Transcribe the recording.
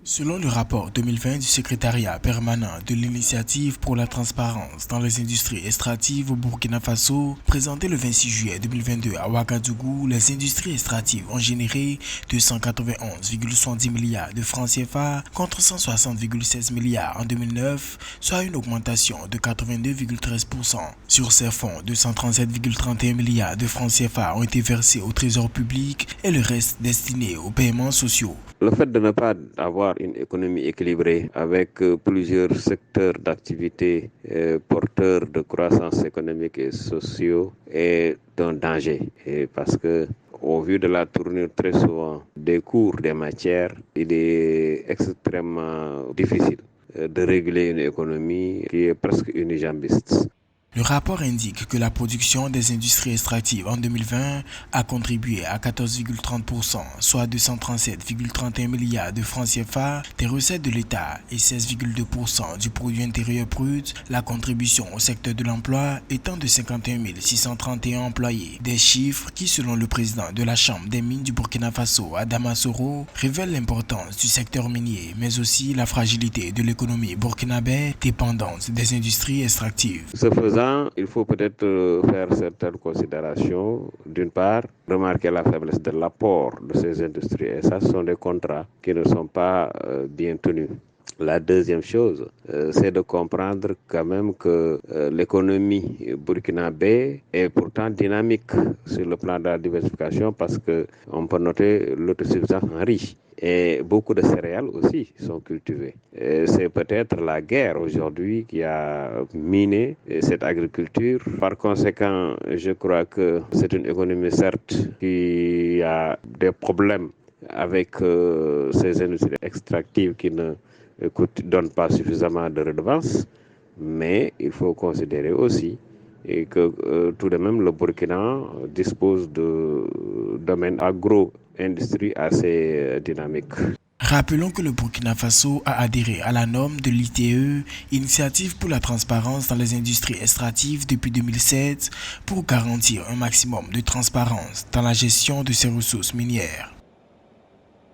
Selon le rapport 2020 du secrétariat permanent de l'initiative pour la transparence dans les industries extractives au Burkina Faso, présenté le 26 juillet 2022 à Ouagadougou, les industries extractives ont généré 291,70 milliards de francs CFA contre 160,16 milliards en 2009, soit une augmentation de 82,13%. Sur ces fonds, 237,31 milliards de francs CFA ont été versés au trésor public et le reste destiné aux paiements sociaux. Le fait de ne pas avoir une économie équilibrée avec plusieurs secteurs d'activité porteurs de croissance économique et sociaux est un danger. Parce que au vu de la tournure très souvent des cours des matières, il est extrêmement difficile de réguler une économie qui est presque unijambiste. Le rapport indique que la production des industries extractives en 2020 a contribué à 14,30%, soit 237,31 milliards de francs CFA des recettes de l'État et 16,2% du produit intérieur brut, la contribution au secteur de l'emploi étant de 51 631 employés. Des chiffres qui, selon le président de la Chambre des mines du Burkina Faso, Adama Soro, révèlent l'importance du secteur minier, mais aussi la fragilité de l'économie burkinabé dépendante des industries extractives. Il faut peut-être faire certaines considérations. D'une part, remarquer la faiblesse de l'apport de ces industries. Et ça, ce sont des contrats qui ne sont pas bien tenus. La deuxième chose, c'est de comprendre quand même que l'économie burkinabé est pourtant dynamique sur le plan de la diversification parce qu'on peut noter l'autosuffisance en riz. Et beaucoup de céréales aussi sont cultivées. Et c'est peut-être la guerre aujourd'hui qui a miné cette agriculture. Par conséquent, je crois que c'est une économie certes qui a des problèmes avec ces industries extractives qui ne donnent pas suffisamment de redevances, mais il faut considérer aussi que tout de même le Burkina dispose de domaines agro-industrie assez dynamiques. Rappelons que le Burkina Faso a adhéré à la norme de l'ITE, Initiative pour la transparence dans les industries extractives depuis 2007, pour garantir un maximum de transparence dans la gestion de ces ressources minières.